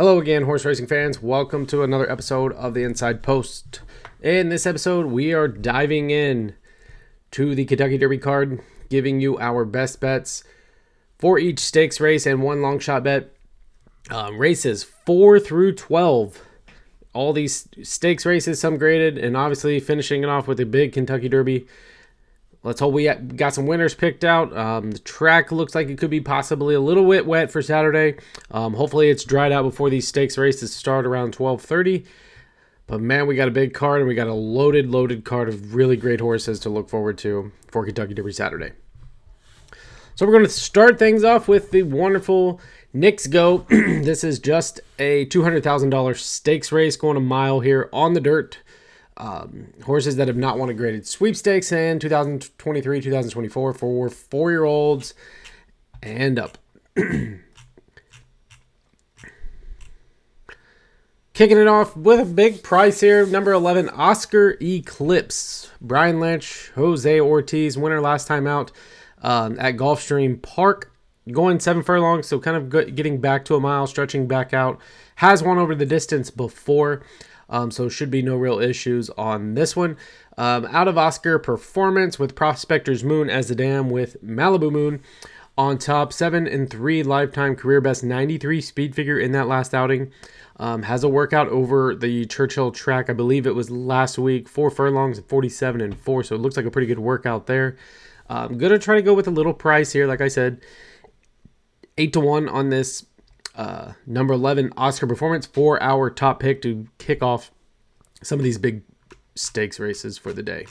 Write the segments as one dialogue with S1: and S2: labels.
S1: Hello again, horse racing fans. Welcome to another episode of the Inside Post. In this episode, we are diving in to the Kentucky Derby card, giving you our best bets for each stakes race and one long shot bet. Races 4 through 12. All these stakes races, some graded, and obviously finishing it off with a big Kentucky Derby. Let's hope we got some winners picked out. The track looks like it could be possibly a little bit wet for Saturday. Hopefully it's dried out before these stakes races start around 12:30. But man, we got a big card and we got a loaded card of really great horses to look forward to for Kentucky Derby Saturday. So we're going to start things off with the wonderful Knicks Go. This is just a $200,000 stakes race going a mile here on the dirt. Horses that have not won a graded sweepstakes in 2023, 2024 for 4-year-olds and up. Kicking it off with a big price here. Number 11, Oscar Eclipse. Brian Lynch, Jose Ortiz, winner last time out at Gulfstream Park. Going 7 furlongs, so kind of getting back to a mile, stretching back out. Has won over the distance before. So should be no real issues on this one. Out of Oscar Performance with Prospector's Moon as the dam with Malibu Moon on top. 7-3 lifetime career best 93 speed figure in that last outing. Has a workout over the Churchill track. I believe it was last week. 4 furlongs at 47-4. So it looks like a pretty good workout there. I'm going to try to go with a little price here. Like I said, 8-1 on this. Number 11, Oscar Performance, for our top pick to kick off some of these big stakes races for the day.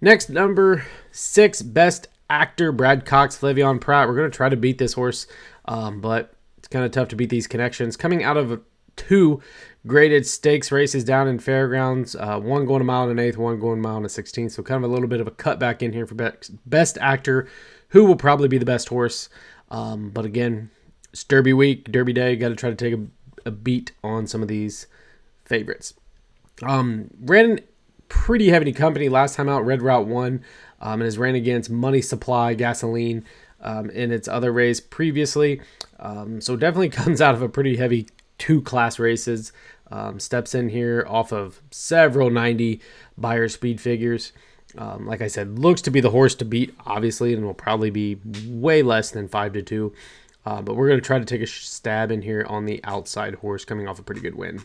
S1: Next, number 6, Best Actor, Brad Cox, Flavion Pratt. We're going to try to beat this horse, but it's kind of tough to beat these connections. Coming out of 2 graded stakes races down in Fairgrounds, one going a mile and an eighth, one going a mile and a 16th. So kind of a little bit of a cutback in here for Best Actor, who will probably be the best horse. But again, it's Derby week, Derby day. Got to try to take a beat on some of these favorites. Ran pretty heavy company last time out. Red Route 1 and has ran against Money Supply, Gasoline in its other race previously. So definitely comes out of a pretty heavy 2-class races. Steps in here off of several 90 buyer speed figures. Like I said, looks to be the horse to beat, obviously, and will probably be way less than 5-2. But we're going to try to take a stab in here on the outside horse coming off a pretty good win.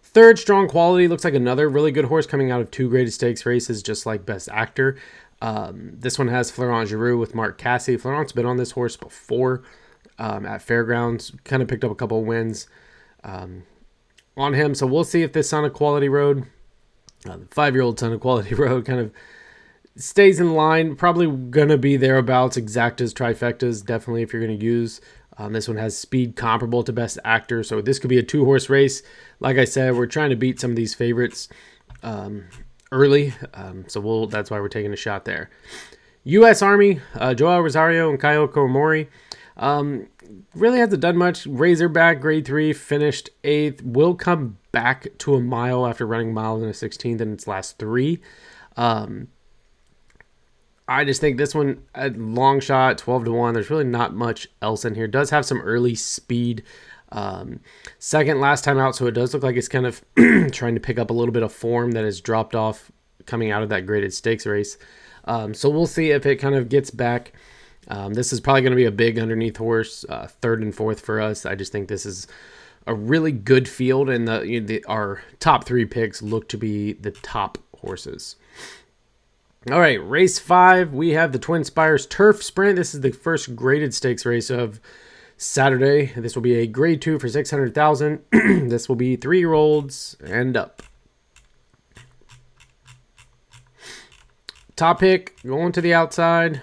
S1: Third, Strong Quality. Looks like another really good horse coming out of 2 graded stakes races, just like Best Actor. This one has Florent Giroux with Mark Casse. Florent's been on this horse before at Fairgrounds. Kind of picked up a couple of wins on him. So we'll see if this on a quality road, the 5-year-old on a quality road, kind of stays in line. Probably going to be thereabouts, exactas, trifectas, definitely if you're going to use. This one has speed comparable to Best Actor, so this could be a 2-horse race. Like I said, we're trying to beat some of these favorites early, so that's why we're taking a shot there. U.S. Army, Joel Rosario and Kyoko Mori. Really hasn't done much. Razorback, grade 3, finished 8th. Will come back to a mile after running miles in a 16th in its last 3. I just think this one, a long shot, 12-1. There's really not much else in here. Does have some early speed. Second last time out, so it does look like it's kind of trying to pick up a little bit of form that has dropped off coming out of that graded stakes race. So we'll see if it kind of gets back. This is probably going to be a big underneath horse, 3rd and 4th for us. I just think this is a really good field, and our top 3 picks look to be the top horses. All right, race 5, we have the Twin Spires Turf Sprint. This is the first graded stakes race of Saturday. This will be a grade 2 for $600,000. This will be 3-year-olds and up. Top pick, going to the outside.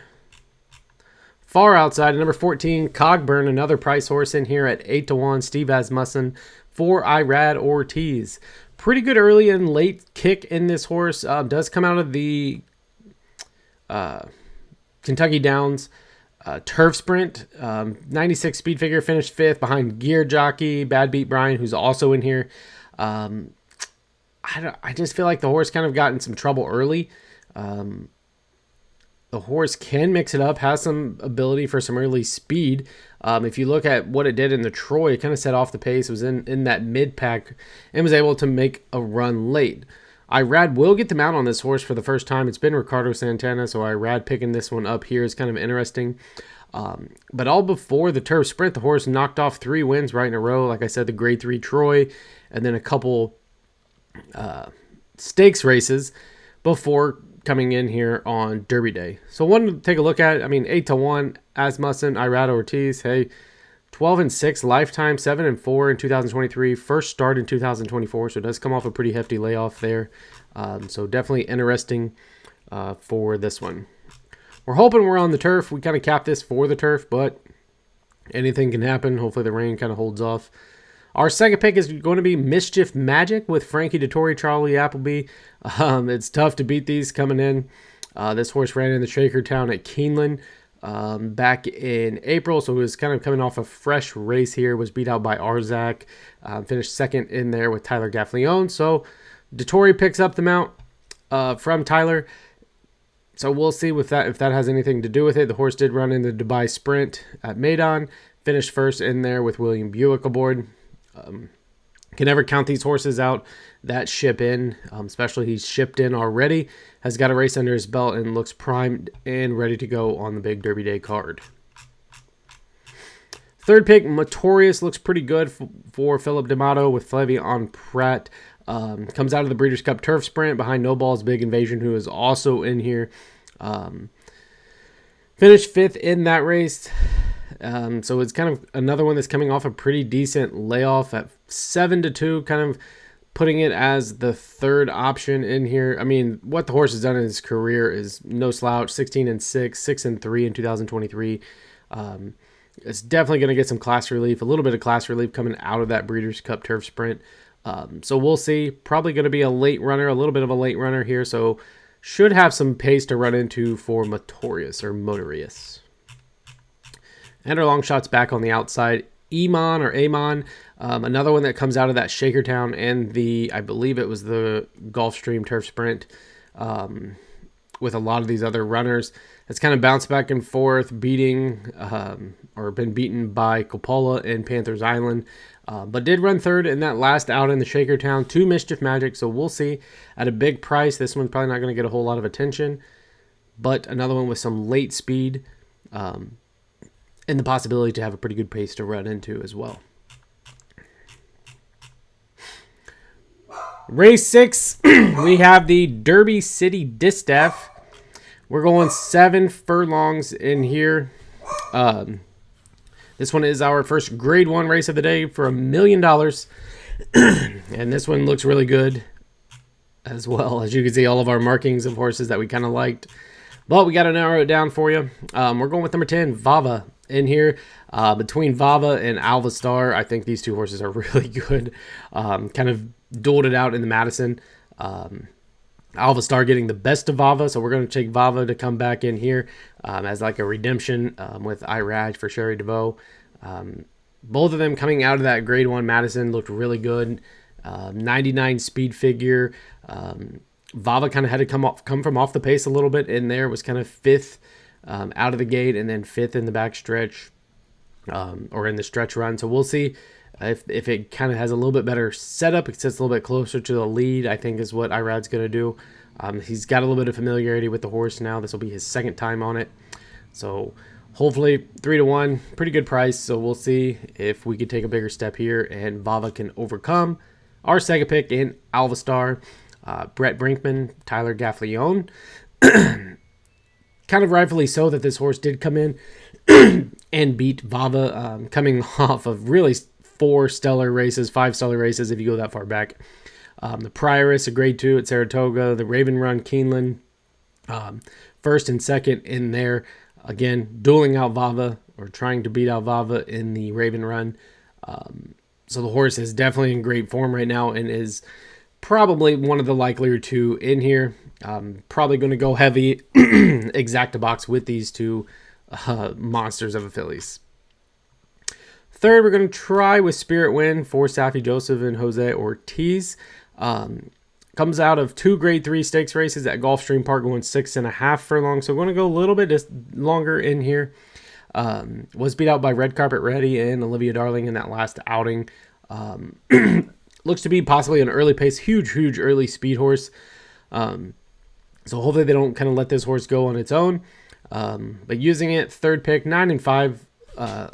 S1: Far outside, number 14, Cogburn, another price horse in here at 8-1. Steve Asmussen for Irad Ortiz. Pretty good early and late kick in this horse. Does come out of the Kentucky Downs Turf Sprint, 96 speed figure, finished 5th behind Gear Jockey, Bad Beat Brian, who's also in here. I just feel like the horse kind of got in some trouble early. The horse can mix it up, has some ability for some early speed. If you look at what it did in the Troy, it kind of set off the pace, was in that mid-pack, and was able to make a run late. Irad will get the mount on this horse for the first time. It's been Ricardo Santana, so Irad picking this one up here is kind of interesting. But all before the turf sprint, the horse knocked off 3 wins right in a row. Like I said, the grade 3 Troy, and then a couple stakes races before coming in here on Derby Day. So one to take a look at, 8-1, Asmussen, Irad Ortiz, hey, 12-6 lifetime, 7-4 in 2023, first start in 2024, so it does come off a pretty hefty layoff there. So definitely interesting for this one. We're hoping we're on the turf. We kind of capped this for the turf, but anything can happen. Hopefully the rain kind of holds off. Our second pick is going to be Mischief Magic with Frankie Dettori, Charlie Appleby. It's tough to beat these coming in. This horse ran in the Shakertown at Keeneland back in April, so it was kind of coming off a fresh race here. Was beat out by Arzak. Finished second in there with Tyler Gaffleone. So Dettori picks up the mount from Tyler. So we'll see if that has anything to do with it. The horse did run in the Dubai Sprint at Maidan. Finished first in there with William Buick aboard. Can never count these horses out that ship in, especially he's shipped in already, has got a race under his belt and looks primed and ready to go on the big Derby Day card. Third pick, Motorius, looks pretty good for Philip D'Amato with Flavion Pratt. Comes out of the Breeders' Cup Turf Sprint behind No Ball's Big Invasion, who is also in here. Finished 5th in that race. So it's kind of another one that's coming off a pretty decent layoff at 7-2, kind of putting it as the third option in here. What the horse has done in his career is no slouch. 16-6, 6-3 in 2023. It's definitely going to get some class relief, a little bit of class relief coming out of that Breeders' Cup Turf Sprint. So we'll see. Probably going to be a late runner, a little bit of a late runner here. So should have some pace to run into for Motorius. And our long shot's back on the outside. Amon, another one that comes out of that Shakertown and I believe it was the Gulfstream Turf Sprint with a lot of these other runners. It's kind of bounced back and forth, beating or been beaten by Coppola and Panthers Island, but did run third in that last out in the Shakertown to Mischief Magic. So we'll see. At a big price, this one's probably not going to get a whole lot of attention, but another one with some late speed. And the possibility to have a pretty good pace to run into as well. Race 6, we have the Derby City Distaff. We're going 7 furlongs in here. This one is our first grade 1 race of the day for $1 million. And this one looks really good as well. As you can see, all of our markings of horses that we kind of liked. But we got to narrow it down for you. We're going with number 10, Vava, in here. Between Vava and Alvast Star, I think these two horses are really good. Kind of dueled it out in the Madison. Alvast Star getting the best of Vava, so we're going to take Vava to come back in here as like a redemption with Iraj for Sherry DeVoe. Both of them coming out of that grade 1 Madison looked really good. 99 speed figure. Vava kind of had to come from off the pace a little bit in there. Was kind of 5th out of the gate and then 5th in the back stretch or in the stretch run. So we'll see if it kind of has a little bit better setup. It sits a little bit closer to the lead, I think is what Irad's going to do. He's got a little bit of familiarity with the horse now. This will be his second time on it. So hopefully 3-1, pretty good price. So we'll see if we could take a bigger step here and Vava can overcome. Our second pick in Alvast Star. Brett Brinkman, Tyler Gaffleone. Kind of rightfully so that this horse did come in and beat Vava, coming off of really 5 stellar races if you go that far back. The Prioress, a grade 2 at Saratoga, the Raven Run, Keeneland, first and second in there. Again, dueling out Vava or trying to beat out Vava in the Raven Run. So the horse is definitely in great form right now and is probably one of the likelier two in here. Probably going to go heavy exacta box with these two monsters of a fillies. Third, we're going to try with Spirit Wind for Safi Joseph and Jose Ortiz. Comes out of 2 Grade 3 stakes races at Gulfstream Park, going 6.5 furlongs. So we're going to go a little bit longer in here. Was beat out by Red Carpet Ready and Olivia Darling in that last outing. Looks to be possibly an early pace, huge early speed horse. So hopefully they don't kind of let this horse go on its own. But using it, third pick, 9-5,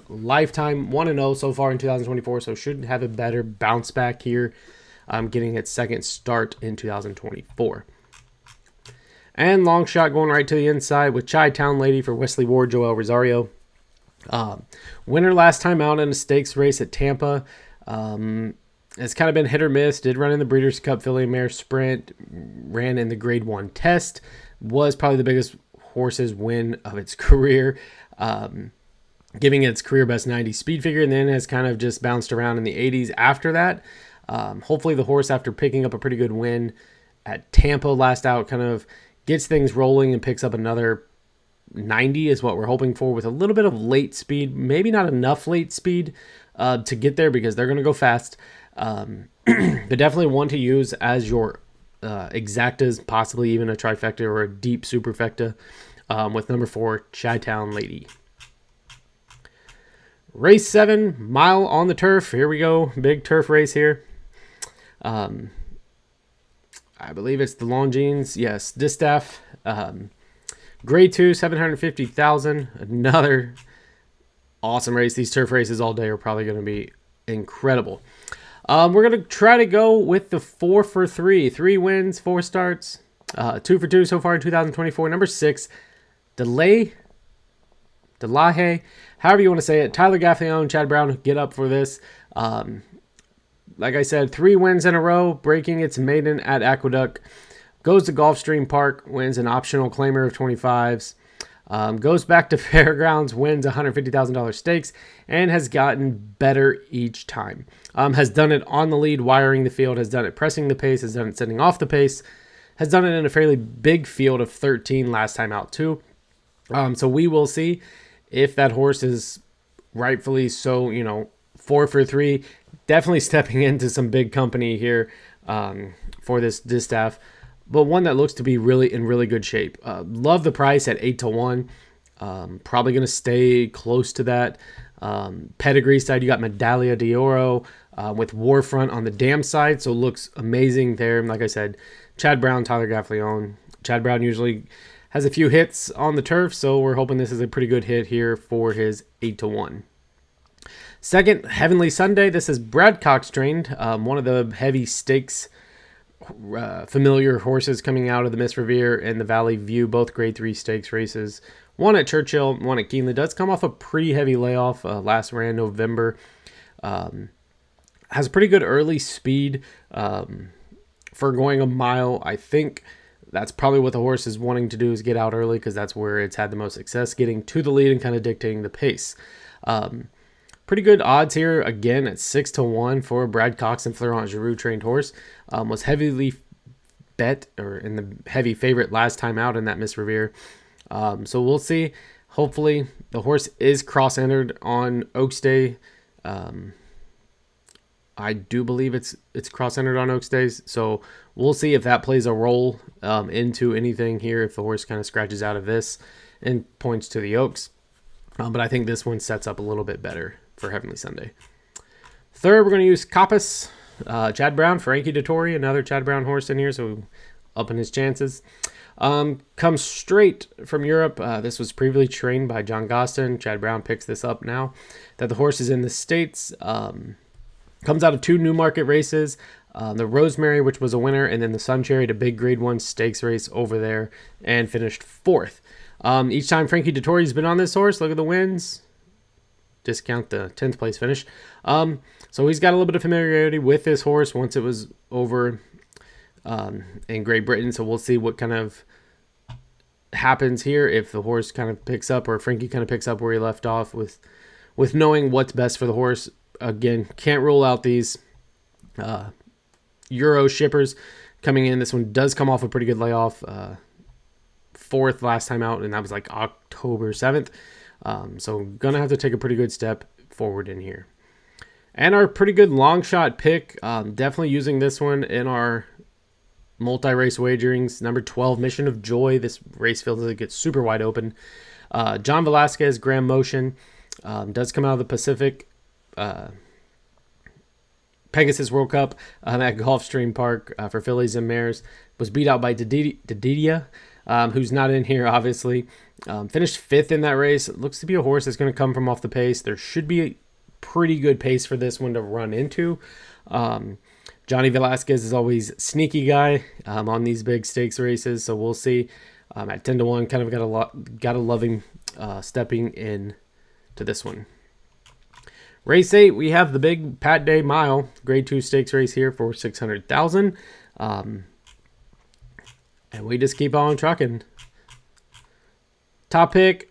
S1: lifetime 1-0 so far in 2024. So should have a better bounce back here. Getting its second start in 2024. And long shot going right to the inside with Chi-Town Lady for Wesley Ward, Joel Rosario. Winner last time out in a stakes race at Tampa. It's kind of been hit or miss. Did run in the Breeders' Cup Filly and Mare Sprint. Ran in the Grade 1 test. Was probably the biggest horse's win of its career. Giving its career best 90 speed figure. And then has kind of just bounced around in the 80s after that. Hopefully the horse, after picking up a pretty good win at Tampa last out, kind of gets things rolling and picks up another 90 is what we're hoping for, with a little bit of late speed. Maybe not enough late speed to get there because they're going to go fast. But definitely one to use as your exactas, possibly even a trifecta or a deep superfecta with number 4, Chi-Town Lady. Race 7, mile on the turf. Here we go. Big turf race here. I believe it's the Longines. Yes, Distaff. Grade 2, 750,000. Another awesome race. These turf races all day are probably going to be incredible. We're going to try to go with the 4 for 3. 3 wins, 4 starts. 2 for 2 so far in 2024. Number 6, Delaydah, however you want to say it. Tyler Gaffalione, Chad Brown, get up for this. Like I said, 3 wins in a row, breaking its maiden at Aqueduct. Goes to Gulfstream Park, wins an optional claimer of 25s. Goes back to Fairgrounds, wins $150,000 stakes, and has gotten better each time. Has done it on the lead, wiring the field, has done it pressing the pace, has done it setting off the pace, has done it in a fairly big field of 13 last time out too. So we will see if that horse is rightfully so, 4 for 3. Definitely stepping into some big company here for this distaff, but one that looks to be really in really good shape. Love the price at 8-1. Probably going to stay close to that. Pedigree side, you got Medaglia d'Oro with Warfront on the dam side, so looks amazing there. Like I said, Chad Brown, Tyler Gaffalione. Chad Brown usually has a few hits on the turf, so we're hoping this is a pretty good hit here for his 8-1. Second, Heavenly Sunday. This is Brad Cox trained, one of the heavy stakes familiar horses coming out of the Miss Revere and the Valley View, both Grade 3 stakes races. One at Churchill, one at Keeneland. Does come off a pretty heavy layoff. Last ran November. Has pretty good early speed for going a mile. I think that's probably what the horse is wanting to do, is get out early, because that's where it's had the most success, getting to the lead and kind of dictating the pace. Pretty good odds here, again, at 6-1 for Brad Cox and Florent Giroux trained horse. Was heavily bet, or in the heavy favorite last time out in that Miss Revere. So we'll see. Hopefully the horse is cross-entered on Oaks Day. I do believe it's cross-entered on Oaks Days, so we'll see if that plays a role into anything here, if the horse kind of scratches out of this and points to the Oaks. But I think this one sets up a little bit better for Heavenly Sunday. Third, we're going to use Copus. Chad Brown, Frankie Dettori, another Chad Brown horse in here, so upping his chances. Comes straight from Europe. This was previously trained by John Gostin. Chad Brown picks this up now that the horse is in the States. Comes out of 2 Newmarket races. The Rosemary, which was a winner, and then the Sun Chariot, a big Grade 1 stakes race over there, and finished 4th. Each time Frankie Dettori's been on this horse, look at the wins. Discount the 10th place finish. So he's got a little bit of familiarity with this horse once it was over in Great Britain. So we'll see what kind of happens here, if the horse kind of picks up, or Frankie kind of picks up where he left off with knowing what's best for the horse. Again, can't rule out these Euro shippers coming in. This one does come off a pretty good layoff. 4th last time out, and that was like October 7th. So gonna have to take a pretty good step forward in here. And our pretty good long shot pick, definitely using this one in our multi-race wagerings. Number 12, Mission of Joy. This race feels like it gets super wide open. John Velasquez, Grand Motion, does come out of the Pacific Pegasus World Cup at Gulfstream Park for fillies and mares. Was beat out by Delaydah, who's not in here, obviously. Finished 5th in that race. It looks to be a horse that's going to come from off the pace. There should be a pretty good pace for this one to run into. Johnny Velasquez is always sneaky guy on these big stakes races, so we'll see. At 10-1, kind of gotta love him stepping in to this one. Race 8, we have the big Pat Day Mile, Grade 2 stakes race here for $600,000. And we just keep on trucking. Top pick,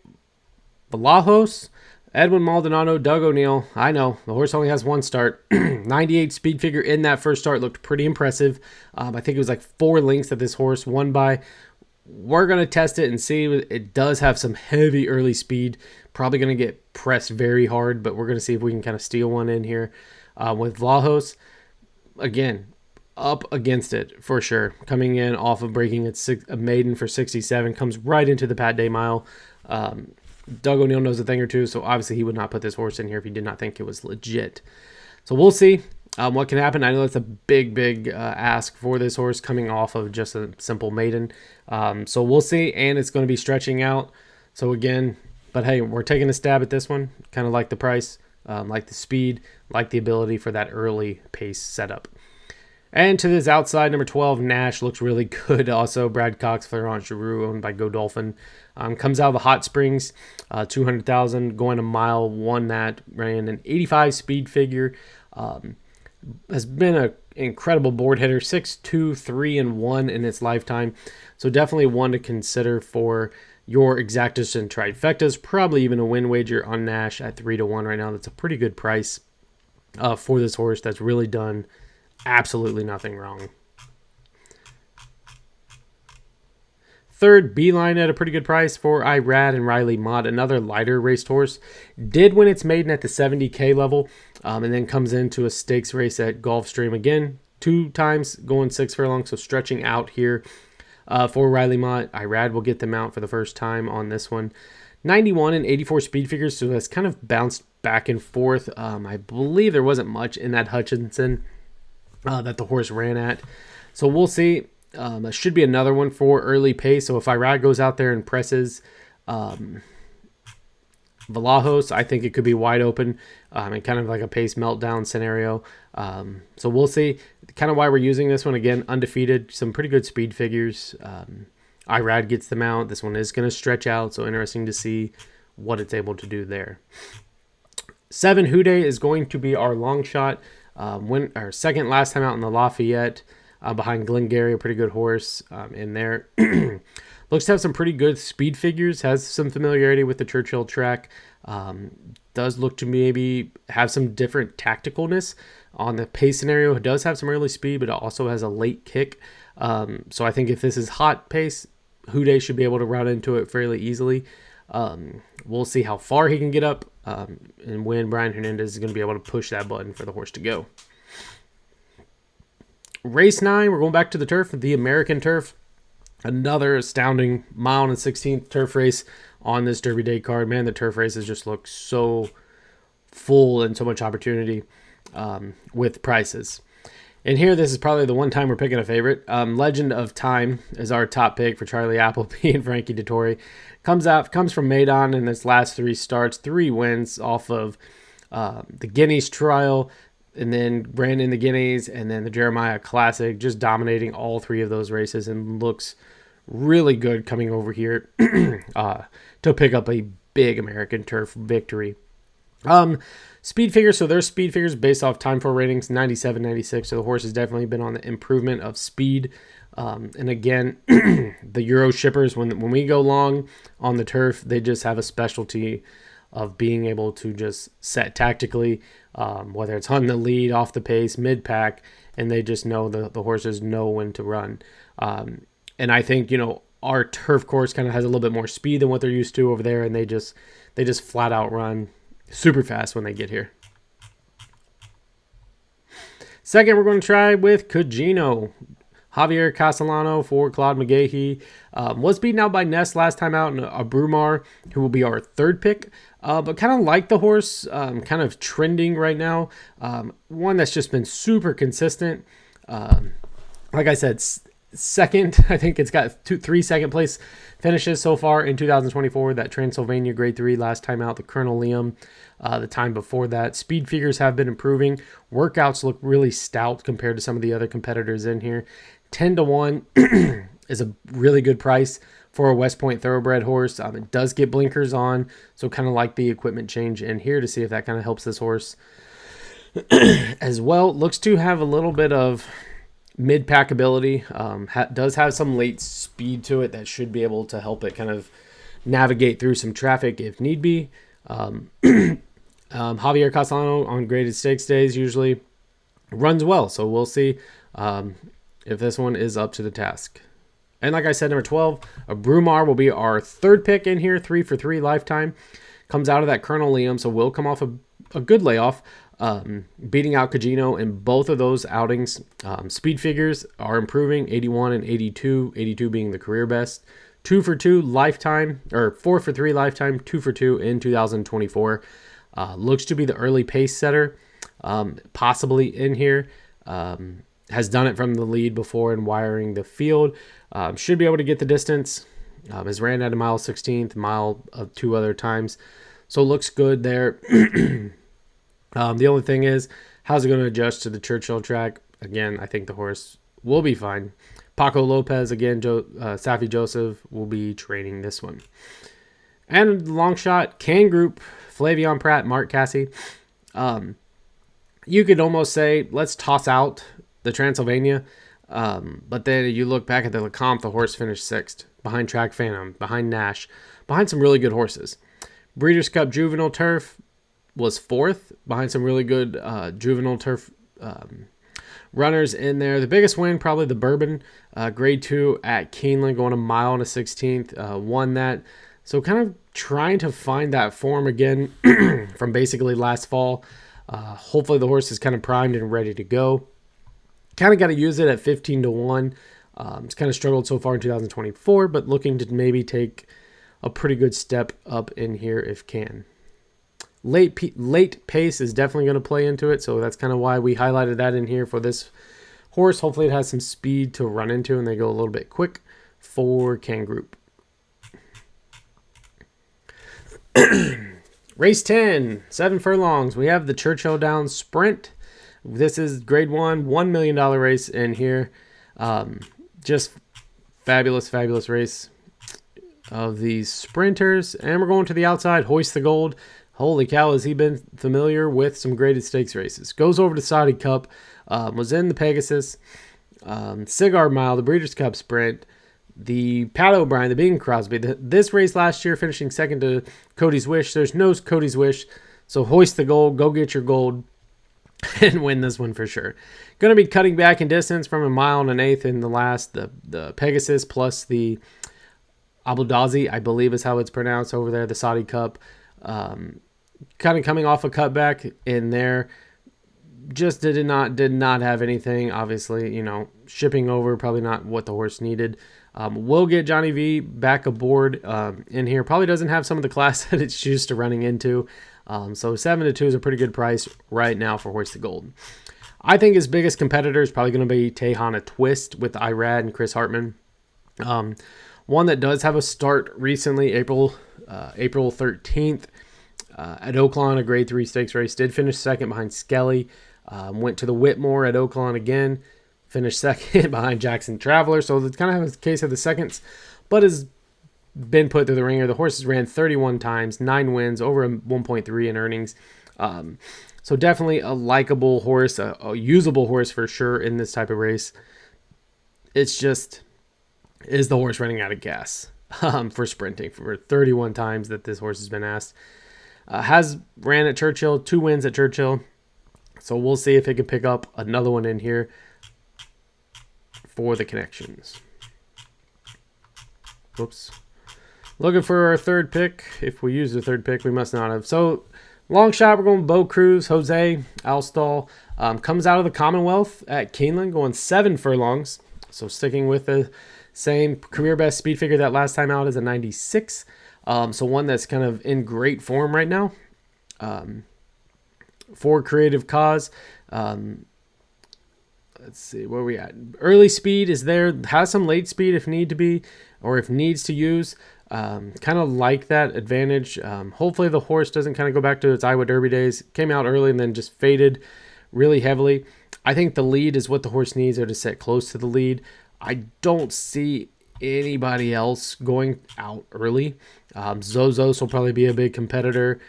S1: Valajos, Edwin Maldonado, Doug O'Neill. I know, the horse only has one start. 98 speed figure in that first start, looked pretty impressive. I think it was like 4 lengths that this horse won by. We're going to test it and see. It does have some heavy early speed. Probably going to get pressed very hard, but we're going to see if we can kind of steal one in here. With Vlahos, again, up against it for sure. Coming in off of breaking a maiden for 67, comes right into the Pat Day Mile. Doug O'Neill knows a thing or two, so obviously he would not put this horse in here if he did not think it was legit. So we'll see what can happen. I know that's a big ask for this horse coming off of just a simple maiden. So we'll see, and it's going to be stretching out. So again, but hey, we're taking a stab at this one. Kind of like the price, like the speed, like the ability for that early pace setup. And to this outside, number 12, Nash, looks really good. Also, Brad Cox, Florent Giroux, owned by Godolphin. Comes out of the Hot Springs, 200,000, going a mile, won that, ran an 85 speed figure. Has been an incredible board hitter, 6'2", 3-1 in its lifetime. So definitely one to consider for your exactas and trifectas. Probably even a win wager on Nash at 3-1 right now. That's a pretty good price for this horse that's really done absolutely nothing wrong. Third, Beeline at a pretty good price for Irad and Riley Mott, another lighter racehorse. Did win its maiden at the 70K level, and then comes into a stakes race at Gulfstream again, 2 times going 6 furlongs, so stretching out here for Riley Mott. Irad will get them out for the first time on this one. 91 and 84 speed figures, so it's kind of bounced back and forth. I believe there wasn't much in that Hutchinson that the horse ran at. So we'll see. That should be another one for early pace. So if Irad goes out there and presses Valajos, I think it could be wide open and kind of like a pace meltdown scenario. So we'll see. Kind of why we're using this one. Again, undefeated. Some pretty good speed figures. Irad gets them out. This one is going to stretch out. So interesting to see what it's able to do there. 7, Houday is going to be our long shot. Our second last time out in the Lafayette, behind Glengarry, a pretty good horse in there. Looks to have some pretty good speed figures, has some familiarity with the Churchill track. Does look to maybe have some different tacticalness on the pace scenario. It does have some early speed, but it also has a late kick. So I think if this is hot pace, Houday should be able to run into it fairly easily. We'll see how far he can get up and when Brian Hernandez is going to be able to push that button for the horse to go. Race 9, we're going back to the turf, the American turf. Another astounding mile and 16th turf race on this Derby Day card. Man, the turf races just look so full and so much opportunity with prices. And here, this is probably the one time we're picking a favorite. Legend of Time is our top pick for Charlie Appleby and Frankie Dettori. Comes from Maidon in its last 3 starts, 3 wins off of the Guineas Trial, and then ran in the Guineas, and then the Jeremiah Classic, just dominating all 3 of those races, and looks really good coming over here to pick up a big American turf victory. Speed figures, so their speed figures based off time for ratings, 97, 96, so the horse has definitely been on the improvement of speed. And again, the Euro shippers, when we go long on the turf, they just have a specialty of being able to just set tactically, whether it's hunting the lead, off the pace, mid-pack, and they just know the horses know when to run. And I think, our turf course kind of has a little bit more speed than what they're used to over there, and they just flat out run super fast when they get here. Second, we're going to try with Cugino. Javier Castellano for Claude McGahee. Was beaten out by Ness last time out, and a Brumar, who will be our third pick. But kind of like the horse, kind of trending right now. One that's just been super consistent. Like I said, second, I think it's got 3 second place finishes so far in 2024. That Transylvania Grade 3 last time out, the Colonel Liam the time before that. Speed figures have been improving. Workouts look really stout compared to some of the other competitors in here. 10-1 is a really good price for a West Point thoroughbred horse. It does get blinkers on, so kind of like the equipment change in here to see if that kind of helps this horse as well. Looks to have a little bit of mid-pack ability. Does have some late speed to it that should be able to help it kind of navigate through some traffic if need be. Javier Castellano on graded stakes days usually runs well, so we'll see if this one is up to the task. And like I said, number 12, a Brumar will be our third pick in here, 3 for 3 lifetime. Comes out of that Colonel Liam, so will come off a good layoff. Beating out Cagino in both of those outings. Speed figures are improving, 81 and 82, 82 being the career best. 2 for 2 lifetime, or 4 for 3 lifetime, 2 for 2 in 2024. Looks to be the early pace setter, possibly in here. Has done it from the lead before in wiring the field. Should be able to get the distance. Has ran at a mile 16th, mile of 2 other times. So looks good there. The only thing is, how's it going to adjust to the Churchill track? Again, I think the horse will be fine. Paco Lopez, again, Safi Joseph will be training this one. And long shot, Can Group, Flavion Pratt, Mark Cassie. You could almost say, let's toss out the Transylvania. But then you look back at the Lecomte, the horse finished 6th, behind Track Phantom, behind Nash, behind some really good horses. Breeders' Cup Juvenile Turf was 4th, behind some really good juvenile turf runners in there. The biggest win, probably the Bourbon, grade 2 at Keeneland, going a mile and a 16th, won that. So kind of trying to find that form again from basically last fall. Hopefully the horse is kind of primed and ready to go. Kind of got to use it at 15-1. It's kind of struggled so far in 2024, but looking to maybe take a pretty good step up in here if can. Late pace is definitely going to play into it, so that's kind of why we highlighted that in here for this horse. Hopefully it has some speed to run into and they go a little bit quick for Can Group. Race 10, 7 furlongs. We have the Churchill Downs Sprint. This is grade 1, $1 million race in here. Just fabulous race of these sprinters. And we're going to the outside, Hoist the Gold. Holy cow, has he been familiar with some graded stakes races. Goes over to Saudi Cup, was in the Pegasus, Cigar Mile, the Breeders' Cup Sprint, the Pat O'Brien, the Bing Crosby. This race last year finishing second to Cody's Wish. There's no Cody's Wish, so hoist the gold, go get your gold, and win this one for sure. Going to be cutting back in distance from a mile and an eighth in the last, the Pegasus plus the Abu Dhabi, I believe is how it's pronounced over there, the Saudi Cup. Kind of coming off a cutback in there, just did not have anything. Obviously, shipping over, probably not what the horse needed. We'll get Johnny V back aboard in here. Probably doesn't have some of the class that it's used to running into. So 7-2 is a pretty good price right now for Hoist the Gold. I think his biggest competitor is probably going to be Tehana Twist with Irad and Chris Hartman. One that does have a start recently, April 13th. At Oaklawn, a grade 3 stakes race, did finish second behind Skelly. Went to the Whitmore at Oaklawn again, finished second behind Jackson Traveler. So it's kind of a case of the seconds, but has been put through the ringer. The horses ran 31 times, 9 wins, over 1.3 in earnings. So definitely a likable horse, a usable horse for sure in this type of race. It's just, is the horse running out of gas for sprinting for 31 times that this horse has been asked? Has ran at Churchill, 2 wins at Churchill. So we'll see if it can pick up another one in here for the connections. Whoops. Looking for our third pick. If we use the third pick, we must not have. So long shot, we're going Bo Cruz, Jose Alstall. Comes out of the Commonwealth at Keeneland, going 7 furlongs. So sticking with the same career best speed figure that last time out is a 96. So one that's kind of in great form right now. For creative cause. Let's see, where we at? Early speed is there. Has some late speed if need to be, or if needs to use. Kind of like that advantage. Hopefully the horse doesn't kind of go back to its Iowa Derby days. Came out early and then just faded really heavily. I think the lead is what the horse needs, or to set close to the lead. I don't see anybody else going out early. Zozos will probably be a big competitor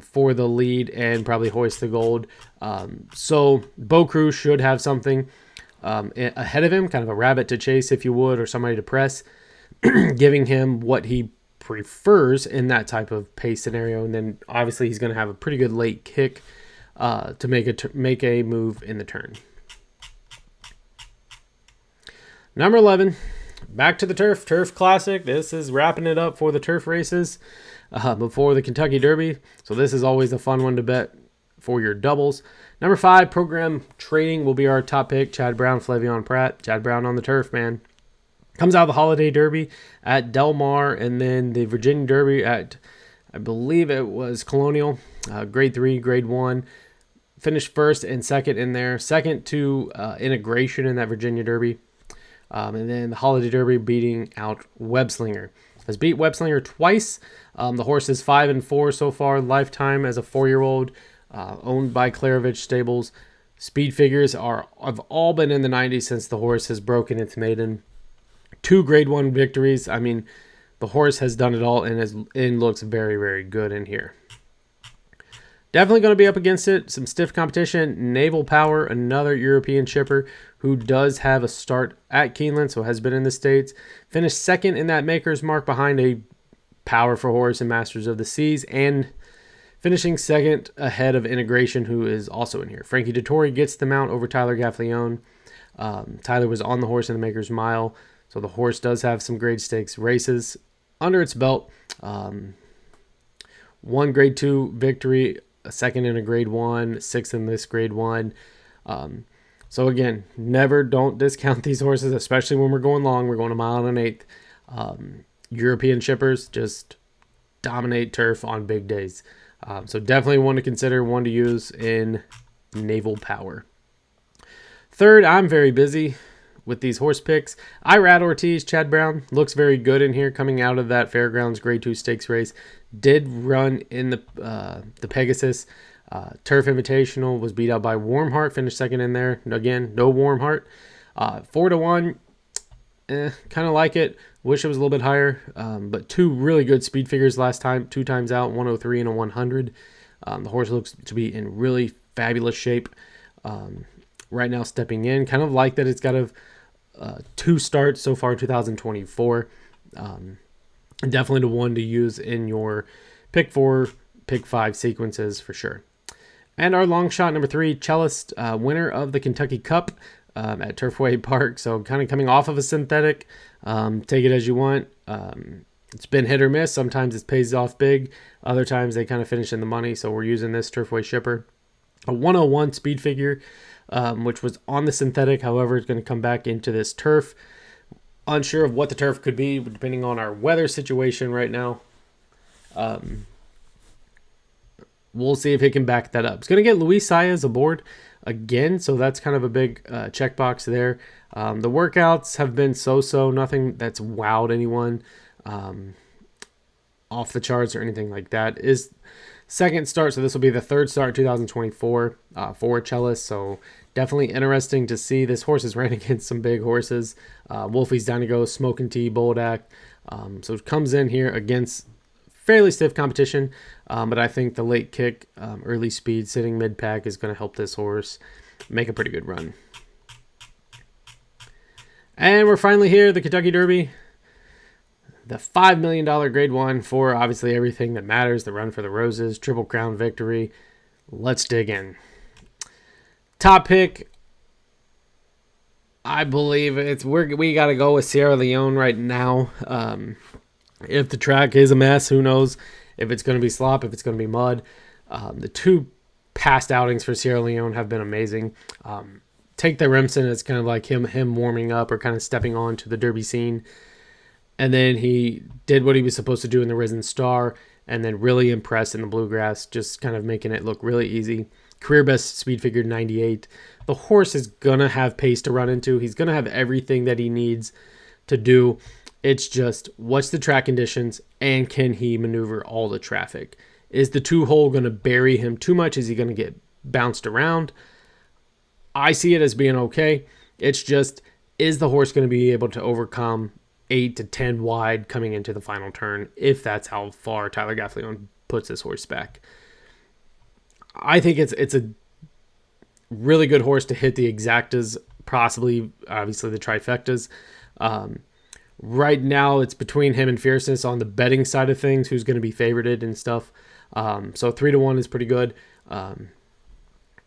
S1: for the lead and probably hoist the gold. So Bo Crew should have something ahead of him, kind of a rabbit to chase, if you would, or somebody to press, giving him what he prefers in that type of pace scenario. And then obviously he's going to have a pretty good late kick to make a move in the turn. Number 11, back to the Turf Classic. This is wrapping it up for the turf races before the Kentucky Derby. So this is always a fun one to bet for your doubles. Number 5, program trading will be our top pick. Chad Brown, Flavion Pratt. Chad Brown on the turf, man. Comes out of the Holiday Derby at Del Mar, and then the Virginia Derby at, I believe it was Colonial, grade 3, grade 1. Finished first and second in there. Second to Integration in that Virginia Derby. And then the Holiday Derby beating out Webslinger. Has beat Webslinger twice. The horse is 5-4 so far, lifetime as a 4-year-old, owned by Klarovich Stables. Speed figures have all been in the 90s since the horse has broken its maiden. 2 grade 1 victories. I mean, the horse has done it all and looks very, very good in here. Definitely going to be up against it. Some stiff competition. Naval Power, another European shipper who does have a start at Keeneland, so has been in the States. Finished second in that Maker's Mark behind a Power for Horse and Masters of the Seas, and finishing second ahead of Integration, who is also in here. Frankie Dettori gets the mount over Tyler Gaffleone. Tyler was on the horse in the Maker's Mile, so the horse does have some grade stakes races under its belt. 1 grade 2 victory, a second in a grade 1, 6th in this grade 1. So again, don't discount these horses, especially when we're going long. We're going a mile and an eighth. European shippers just dominate turf on big days. So definitely one to consider, one to use in Naval Power. Third, I'm very busy with these horse picks. Irad Ortiz, Chad Brown, looks very good in here coming out of that Fairgrounds grade 2 stakes race. Did run in the Pegasus Turf Invitational, was beat out by Warm Heart, finished second in there. Again, no Warm Heart. 4-1, kind of like it. Wish it was a little bit higher, but 2 really good speed figures last time, 2 times out, 103 and a 100. The horse looks to be in really fabulous shape right now, stepping in. Kind of like that it's got 2 starts so far 2024. Definitely the one to use in your pick 4, pick 5 sequences for sure. And our long shot number 3, Cellist, winner of the Kentucky Cup at Turfway Park. So kind of coming off of a synthetic. Take it as you want. It's been hit or miss. Sometimes it pays off big. Other times they kind of finish in the money. So we're using this Turfway shipper. A 101 speed figure, which was on the synthetic. However, it's going to come back into this turf. Unsure of what the turf could be, depending on our weather situation right now. We'll see if he can back that up. It's going to get Luis Saez aboard again, so that's kind of a big checkbox there. The workouts have been so-so, nothing that's wowed anyone off the charts or anything like that. Is second start, so this will be the third start 2024 for Cellist, so definitely interesting to see. This horse is ran against some big horses. Wolfie's down to go, Smoking Tea, Boldak. So it comes in here against fairly stiff competition, but I think the late kick, early speed, sitting mid-pack is going to help this horse make a pretty good run. And we're finally here, the Kentucky Derby. The $5 million grade 1 for obviously everything that matters, the Run for the Roses, Triple Crown victory. Let's dig in. Top pick, I believe we got to go with Sierra Leone right now. If the track is a mess, who knows if it's going to be slop, if it's going to be mud. The 2 past outings for Sierra Leone have been amazing. take the Remsen as kind of like him warming up or kind of stepping on to the Derby scene. And then he did what he was supposed to do in the Risen Star, and then really impressed in the Bluegrass, just kind of making it look really easy. Career best speed figure 98. The horse is going to have pace to run into. He's going to have everything that he needs to do. It's just, what's the track conditions, and can he maneuver all the traffic? Is the 2-hole going to bury him too much? Is he going to get bounced around? I see it as being okay. It's just, is the horse going to be able to overcome 8 to 10 wide coming into the final turn, if that's how far Tyler Gaffalione puts his horse back? I think it's a really good horse to hit the exactas, possibly, obviously, the trifectas. Right now, it's between him and Fierceness on the betting side of things, who's going to be favorited and stuff. So 3-1 is pretty good.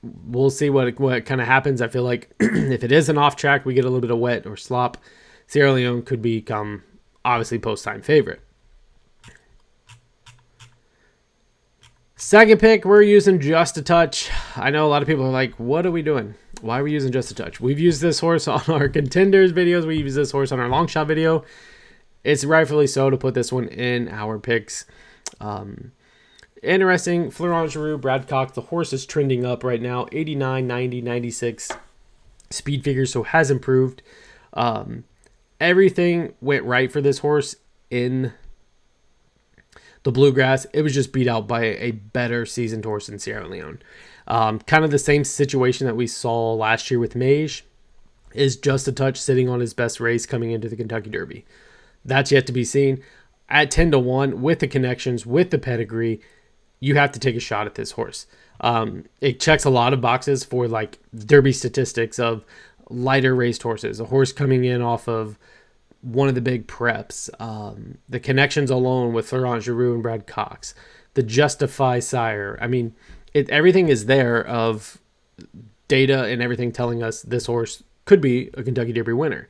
S1: We'll see what kind of happens. I feel like if it is an off track, we get a little bit of wet or slop, Sierra Leone could become, obviously, post-time favorite. Second pick, we're using Just a Touch. I know a lot of people are like, what are we doing? Why are we using Just a Touch? We've used this horse on our contenders videos. We use this horse on our long shot video. It's rightfully so to put this one in our picks. Interesting, Florent Giroux, Brad Cox. The horse is trending up right now. 89, 90, 96 speed figures, so has improved. Everything went right for this horse in the Bluegrass. It was just beat out by a better seasoned horse in Sierra Leone. Kind of the same situation that we saw last year with Mage, is Just a Touch sitting on his best race coming into the Kentucky Derby. That's yet to be seen. At 10-1, with the connections, with the pedigree, you have to take a shot at this horse. It checks a lot of boxes for like Derby statistics of lighter raced horses, a horse coming in off of one of the big preps, the connections alone with Florent Giroux and Brad Cox, the Justify sire. I mean, everything is there of data and everything telling us this horse could be a Kentucky Derby winner.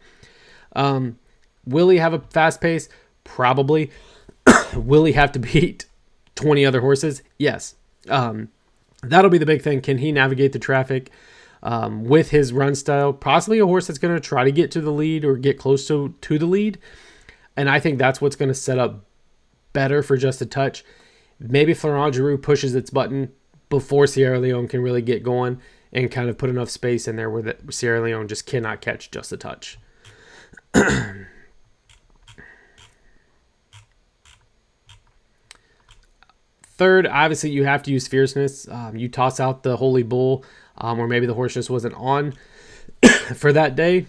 S1: Will he have a fast pace? Probably. Will he have to beat 20 other horses? Yes. That'll be the big thing. Can he navigate the traffic with his run style? Possibly a horse that's going to try to get to the lead or get close to the lead. And I think that's what's going to set up better for Just a Touch. Maybe Florent Giroux pushes its button before Sierra Leone can really get going and kind of put enough space in there where Sierra Leone just cannot catch Just a Touch. Third, obviously, you have to use Fierceness. You toss out the Holy Bull, or maybe the horse just wasn't on for that day.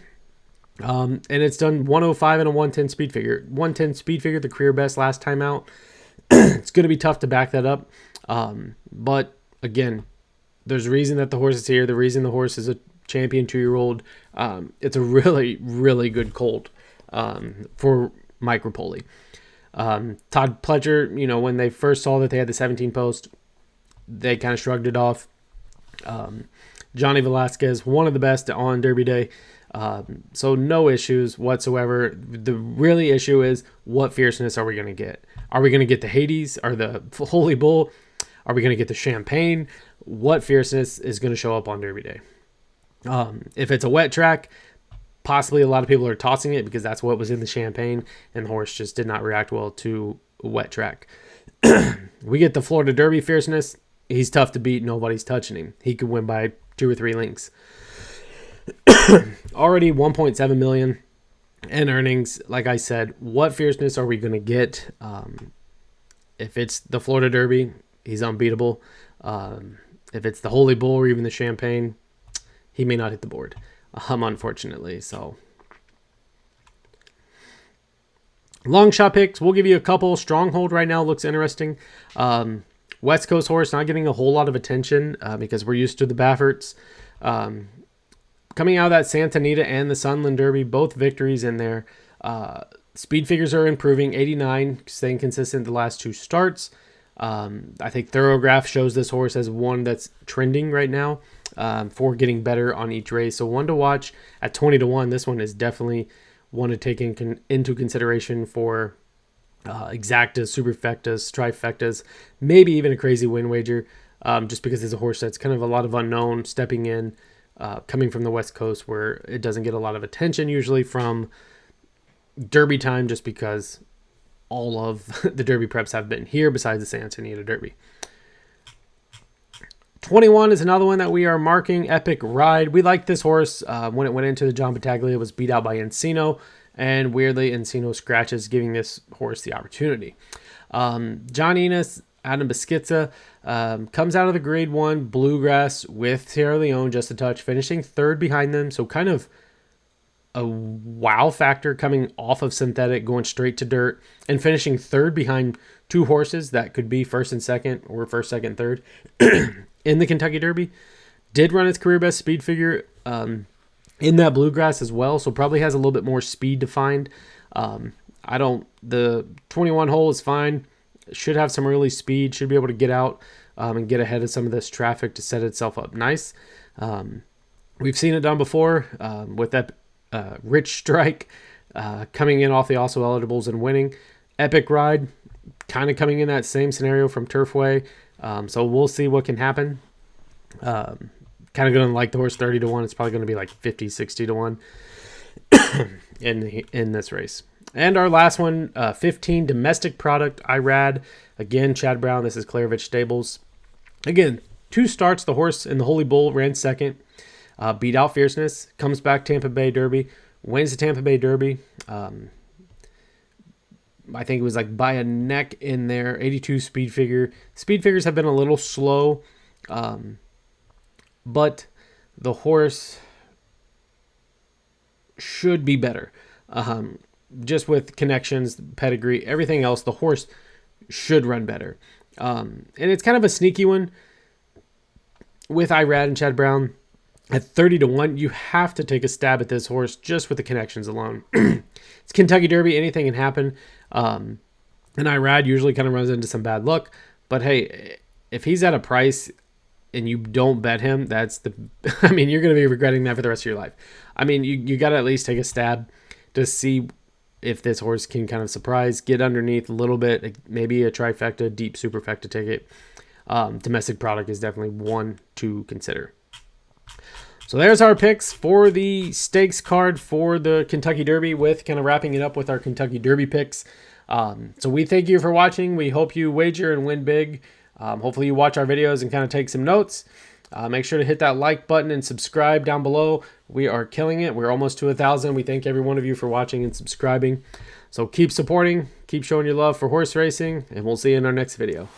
S1: And it's done 105 and a 110 speed figure. 110 speed figure, the career best last time out. It's going to be tough to back that up. But, again, there's a reason that the horse is here. The reason the horse is a champion 2-year-old. It's a really, really good colt for Mike Rapoli. Todd Pletcher, when they first saw that they had the 17 post, they kind of shrugged it off. Johnny Velasquez, one of the best on Derby Day. So no issues whatsoever. The really issue is, what Fierceness are we going to get? Are we going to get the Hades or the Holy Bull? Are we going to get the Champagne? What Fierceness is going to show up on Derby Day? If it's a wet track, possibly a lot of people are tossing it because that's what was in the Champagne, and the horse just did not react well to a wet track. We get the Florida Derby Fierceness. He's tough to beat. Nobody's touching him. He could win by 2 or 3 lengths. Already 1.7 million in earnings. Like I said, what Fierceness are we going to get? If it's the Florida Derby, he's unbeatable. If it's the Holy Bull or even the Champagne, he may not hit the board. Unfortunately. So long shot picks, we'll give you a couple. Stronghold right now looks interesting. West Coast horse not getting a whole lot of attention because we're used to the Bafferts. Coming out of that Santa Anita and the Sunland Derby, both victories in there. Speed figures are improving. 89, staying consistent the last 2 starts. I think Thoroughgraph shows this horse as one that's trending right now for getting better on each race. So one to watch at 20-1. This one is definitely one to take into consideration for exactas, superfectas, trifectas, maybe even a crazy win wager, just because it's a horse that's kind of a lot of unknown stepping in. coming from the West Coast, where it doesn't get a lot of attention usually from Derby time, just because all of the Derby preps have been here besides the San Antonio Derby. 21 is another one that we are marking, Epic Ride. We like this horse. When it went into the John Battaglia, it was beat out by Encino, and weirdly, Encino scratches, giving this horse the opportunity. John Enos, Adam Beschizza, comes out of the Grade 1 Bluegrass with Sierra Leone, just a touch, finishing third behind them. So kind of a wow factor coming off of synthetic, going straight to dirt, and finishing third behind two horses that could be first and second, or first, second, third in the Kentucky Derby. Did run its career best speed figure in that Bluegrass as well, so probably has a little bit more speed defined. The 21 hole is fine. Should have some early speed. Should be able to get out and get ahead of some of this traffic to set itself up nice. We've seen it done before with that Rich Strike coming in off the also eligibles and winning. Epic Ride kind of coming in that same scenario from Turfway. So we'll see what can happen. Kind of going to like the horse 30 to 1. It's probably going to be like 50, 60 to 1 in this race. And our last one, 15, Domestic Product, Irad. Again, Chad Brown. This is Klarovich Stables. Again, 2 starts. The horse in the Holy Bull ran second. Beat out Fierceness. Comes back Tampa Bay Derby. Wins the Tampa Bay Derby. I think it was like by a neck in there. 82 speed figure. Speed figures have been a little slow. But the horse should be better. Just with connections, pedigree, everything else, the horse should run better. And it's kind of a sneaky one with Irad and Chad Brown. At 30 to 1, you have to take a stab at this horse just with the connections alone. It's Kentucky Derby. Anything can happen. And Irad usually kind of runs into some bad luck. But hey, if he's at a price and you don't bet him, you're going to be regretting that for the rest of your life. I mean, you got to at least take a stab to see if this horse can kind of surprise, get underneath a little bit, maybe a trifecta, deep superfecta ticket. Domestic Product is definitely one to consider. So there's our picks for the stakes card for the Kentucky Derby, with kind of wrapping it up with our Kentucky Derby picks. So we thank you for watching. We hope you wager and win big. Hopefully you watch our videos and kind of take some notes. Make sure to hit that like button and subscribe down below. We are killing it. We're almost to 1,000. We thank every one of you for watching and subscribing. So keep supporting, keep showing your love for horse racing, and we'll see you in our next video.